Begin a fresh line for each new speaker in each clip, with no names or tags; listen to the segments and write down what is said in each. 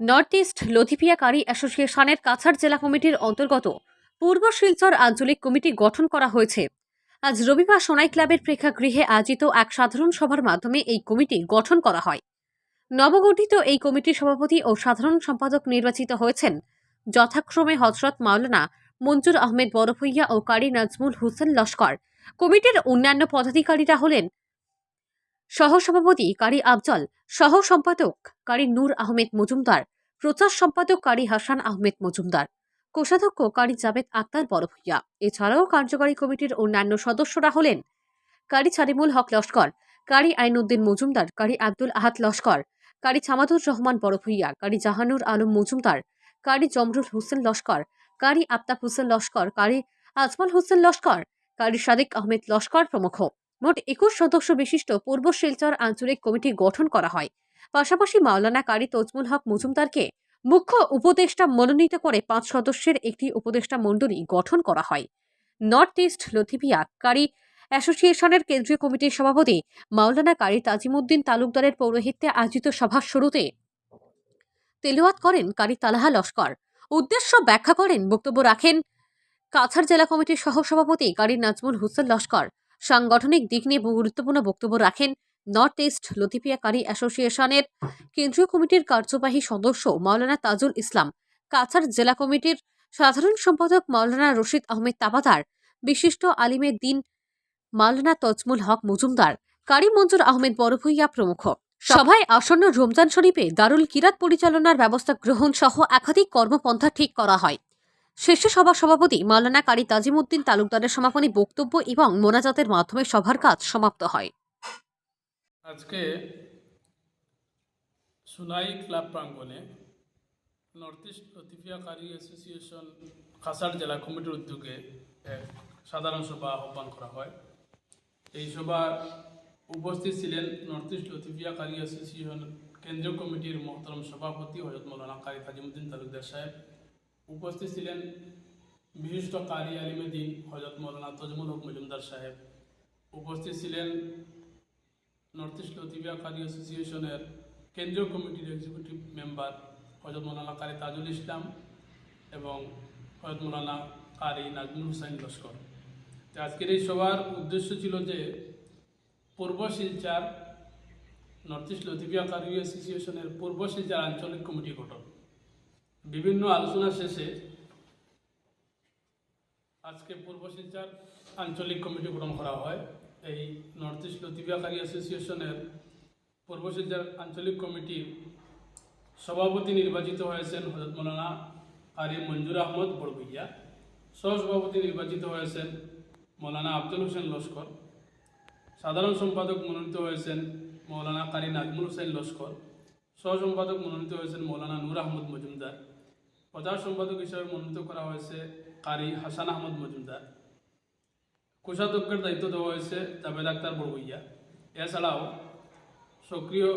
North east লথিপিয়া কারি অ্যাসোসিয়েশনের কাছাড় জেলা কমিটির অন্তর্গত পূর্ব শিলচর আঞ্চলিক কমিটি গঠন করা হয়েছে। আজ রবিবার সোনাই ক্লাবের প্রেক্ষাগৃহে আয়োজিত এক সাধারণ সভার মাধ্যমে এই কমিটি গঠন করা হয়। নবগঠিত এই কমিটির সভাপতি ও সাধারণ সম্পাদক নির্বাচিত হয়েছেন যথাক্রমে হজরত মাওলানা মঞ্জুর আহমেদ বড়ভূইয়া ও কারি নাজমুল হুসেন লস্কর। কমিটির অন্যান্য পদাধিকারীরা হলেন সহসভাপতি কারি আফজল, সহ সম্পাদক কারি নূর আহমেদ মজুমদার, প্রচার সম্পাদক কারি হাসান আহমেদ মজুমদার, কোষাধ্যক্ষ কারি জাবেদ আক্তার বড়ভূইয়া। এছাড়াও কার্যকরী কমিটির অন্যান্য সদস্যরা হলেন কারি ছারিমুল হক লস্কর, কারি আইনউদ্দিন মজুমদার, কারি আব্দুল আহাদ লস্কর, কারি ছামাদুর রহমান বড়ভূইয়া, কারি জাহানুর আলম মজুমদার, কারি জমরুল হোসেন লস্কর, কারি আফতাব হোসেন লস্কর, কারি আজমল হোসেন লস্কর, কারি সাদিক আহমেদ লস্কর প্রমুখ। মোট 21 সদস্য বিশিষ্ট পূর্ব শিলচর আঞ্চলিক কমিটি গঠন করা হয়। পাশাপাশি মাওলানা কারি তজমুল হক মজুমদারকে মুখ্য উপদেষ্টা মনোনীত করে 5 সদস্যের একটি উপদেষ্টা মণ্ডলী গঠন করা হয়। নর্থ ইস্ট লথিপিয়া কারি অ্যাসোসিয়েশনের কেন্দ্রীয় কমিটির সভাপতি মাওলানা কারি তাজিমউদ্দিন তালুকদারের পৌরোহিত্যে আয়োজিত সভার শুরুতে তেলাওয়াত করেন কারি তালাহা লস্কর। উদ্দেশ্য ব্যাখ্যা করেন, বক্তব্য রাখেন কাছাড় জেলা কমিটির সহসভাপতি কারি নাজমুল হুসেন লস্কর। সাংগঠনিক দিক নিয়ে গুরুত্বপূর্ণ বক্তব্য রাখেন নর্থ ইস্ট লথিপিয়া কারি অ্যাসোসিয়েশনের কেন্দ্রীয় কমিটির কার্যবাহী সদস্য মাওলানা তাজুল ইসলাম, কাছাড় জেলা কমিটির সাধারণ সম্পাদক মাওলানা রশিদ আহমেদ তাবাদার, বিশিষ্ট আলিমে দিন মাওলানা তজমুল হক মজুমদার, কারি মঞ্জুর আহমেদ বড়ভূইয়া প্রমুখ। সভায় আসন্ন রমজান শরীফে দারুল কিরাত পরিচালনার ব্যবস্থা গ্রহণ সহ একাধিক কর্মপন্থা ঠিক করা হয়। শেষে সভা সভাপতি মাওলানা কারি তাজিমউদ্দিন তালুকদারের সমাপনী বক্তব্য এবং মোনাজাতের মাধ্যমে সভার কাজ সমাপ্ত হয়।
আজকে সুনাই ক্লাব প্রাঙ্গণে নর্থ ইস্ট লথিপিয়া কারি অ্যাসোসিয়েশন কাছাড় জেলা কমিটির উদ্যোগে এক সাধারণ সভা আহ্বান করা হয়। এই সভার উপস্থিত ছিলেন নর্থ ইস্ট লথিপিয়া কারি অ্যাসোসিয়েশন কেন্দ্রীয় কমিটির মহতরম সভাপতি হযরত মাওলানা কারি তাজিমউদ্দিন তালুকদার সাহেব। উপস্থিত ছিলেন বিশিষ্ট কারি আলিমে দিন হযরত মাওলানা তজমুল হক মজুমদার সাহেব। উপস্থিত ছিলেন নর্থ ইস্ট লথিপিয়া কারি অ্যাসোসিয়েশনের কেন্দ্রীয় কমিটির এক্সিকিউটিভ মেম্বার হযরত মাওলানা কারি তাজুল ইসলাম এবং হযরত মাওলানা কারি নাজমুল হুসাইন লস্কর। তো আজকের এই সভার উদ্দেশ্য ছিল যে পূর্ব শিলচর নর্থ ইস্ট লথিপিয়া কারি অ্যাসোসিয়েশনের পূর্ব শিলচর আঞ্চলিক কমিটি গঠন। বিভিন্ন আলোচনা শেষে আজকে পূর্ব শিলচর আঞ্চলিক কমিটি গঠন করা হয়। এই নর্থ ইস্ট লথিপিয়া কারি অ্যাসোসিয়েশনের পূর্ব শিলচর আঞ্চলিক কমিটির সভাপতি নির্বাচিত হয়েছেন হযরত মাওলানা কারি মঞ্জুর আহমদ বড়ভূইয়া। সহসভাপতি নির্বাচিত হয়েছেন মাওলানা আফজল হোসেন লস্কর। সাধারণ সম্পাদক মনোনীত হয়েছেন মাওলানা কারি নাজমুল হুসাইন লস্কর। সহ সম্পাদক মনোনীত হয়েছেন মাওলানা নূর আহমদ মজুমদার। প্রচার সম্পাদক হিসাবে মনোনীত করা হয়েছে কারি হাসান আহমদ মজুমদার। কোষাধ্যক্ষের দায়িত্ব দেওয়া হয়েছে জাবেদ আক্তার বড়ভূইয়া। এছাড়াও সক্রিয়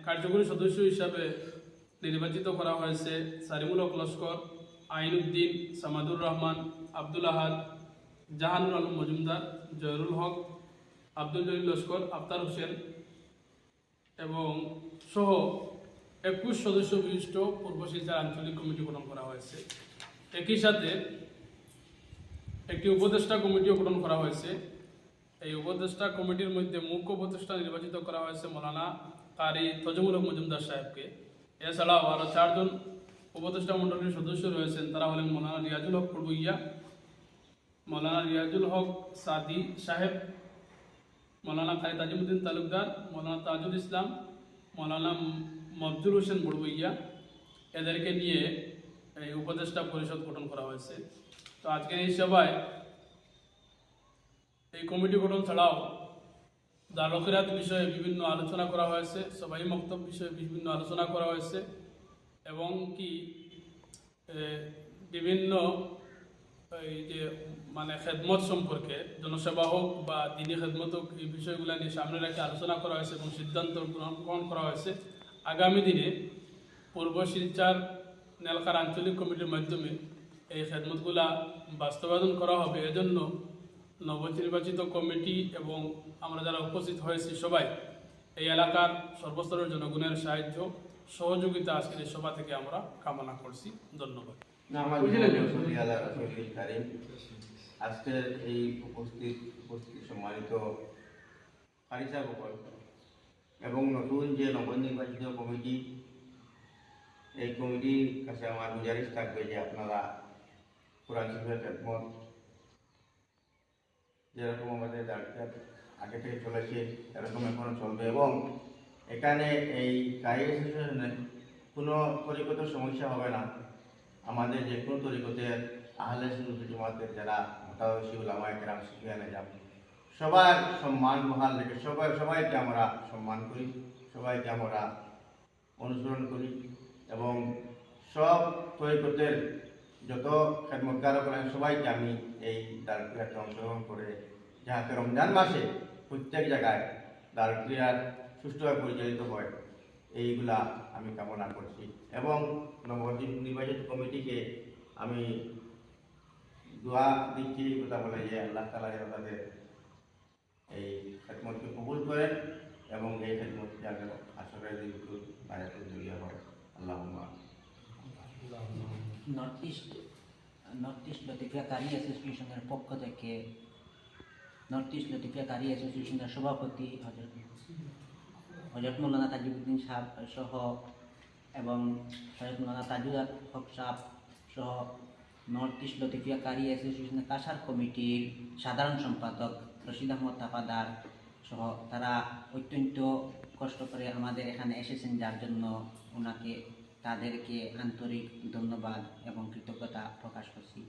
কার্যকরী সদস্য হিসাবে নির্বাচিত করা হয়েছে সারিমুল হক লস্কর, আইনউদ্দিন, সামাদুর রহমান, আব্দুল আহাদ, জাহানুর আলম মজুমদার, জয়রুল হক, আব্দুল জলিল লস্কর, আফতার হোসেন এবং সহ 21 সদস্য বিশিষ্ট পূর্ব শিলচর আঞ্চলিক কমিটি গঠন করা হয়েছে। একই সাথে একটি উপদেষ্টা কমিটিও গঠন করা হয়েছে। এই উপদেষ্টা কমিটির মধ্যে মুখ্য উপদেষ্টা নির্বাচিত করা হয়েছে মাওলানা কারি তজমুল হক মজুমদার সাহেবকে। এছাড়াও আরও 4 জন উপদেষ্টা মণ্ডলীর সদস্য রয়েছেন। তারা হলেন মাওলানা রিয়াজুল হক বড়ভূইয়া, মাওলানা রিয়াজুল হক সাদি সাহেব, মাওলানা কারি তাজিমউদ্দিন তালুকদার, মাওলানা তাজুল ইসলাম, মাওলানা মফজুল হোসেন বড়ভূইয়া। এদেরকে নিয়ে এই উপদেষ্টা পরিষদ গঠন করা হয়েছে। তো আজকের এই সভায় এই কমিটি গঠন ছাড়াও দারুল কিরাত বিষয়ে বিভিন্ন আলোচনা করা হয়েছে, সবাই মক্তব বিষয়ে বিভিন্ন আলোচনা করা হয়েছে এবং কি বিভিন্ন এই যে খেদমত সম্পর্কে জনসেবা হোক বা দিনী খেদমত হোক, এই বিষয়গুলো নিয়ে সামনে রেখে আলোচনা করা হয়েছে এবং সিদ্ধান্ত গ্রহণ করা হয়েছে আগামী দিনে পূর্ব শিলচর নেলখার আঞ্চলিক কমিটির মাধ্যমে এই খেদমতগুলা বাস্তবায়ন করা হবে। এজন্য নবনির্বাচিত কমিটি এবং আমরা যারা উপস্থিত হয়েছি সবাই এই এলাকার সর্বস্তরের জনগণের সাহায্য সহযোগিতা আজকের এই সভা থেকে আমরা কামনা করছি। ধন্যবাদ।
আজকের এই উপস্থিত সম্মানিত কারিসা গোপাল এবং নতুন যে নবনির্বাচিত কমিটি, এই কমিটির কাছে আমার গুজারিশ থাকবে যে আপনারা কোরআন শরীফের খেদমত যেরকম আমাদের দায়িত্ব আগে থেকে চলেছে এরকম এখনো চলবে এবং এখানে এই কারি অ্যাসোসিয়েশনে কোনো তরিকতের সমস্যা হবে না। আমাদের যে কোনো তরিকতের আহলে সুন্নাত জামাতের যারা মোতাবেশি উলামায়ে কেরাম সুফিয়ানে যাব সবার সম্মান বহাল রেখে সবাইকে আমরা সম্মান করি, সবাইকে আমরা অনুসরণ করি এবং সব তরিকতের যত খেদমতগার করেন সবাইকে আমি এই দারক্রিয়াতে অংশগ্রহণ করে যাহাতে রমজান মাসে প্রত্যেক জায়গায় দারক্রিয়ার সুষ্ঠুভাবে পরিচালিত হয় এইগুলা আমি কামনা করছি এবং নবনির্বাচিত কমিটিকে আমি দোয়া দিচ্ছি, কথা বলে যে আল্লাহ তাআলা যেন তাদের এই খেদমতকে কবুল করেন এবং এই খেদমত যেন আসরের দিনগুলো বায়াতুল জড়িয়ে হয়। আল্লাহুম্মা
নর্থ ইস্ট লতিফিয়া কারি অ্যাসোসিয়েশনের পক্ষ থেকে নর্থ ইস্ট লতিফিয়া কারি অ্যাসোসিয়েশনের সভাপতি হযরত মৌলানা তাজউদ্দিন সাহেব সহ এবং হযরত মৌলানা তাজুল হক সাহেব সহ নর্থ ইস্ট লতিফিয়া কারি অ্যাসোসিয়েশনের কাসার কমিটির সাধারণ সম্পাদক রশিদ আহমদ তাফাদার সহ তারা অত্যন্ত কষ্ট করে আমাদের এখানে এসেছেন, যার জন্য তাদেরকে আন্তরিক ধন্যবাদ এবং কৃতজ্ঞতা প্রকাশ করছি।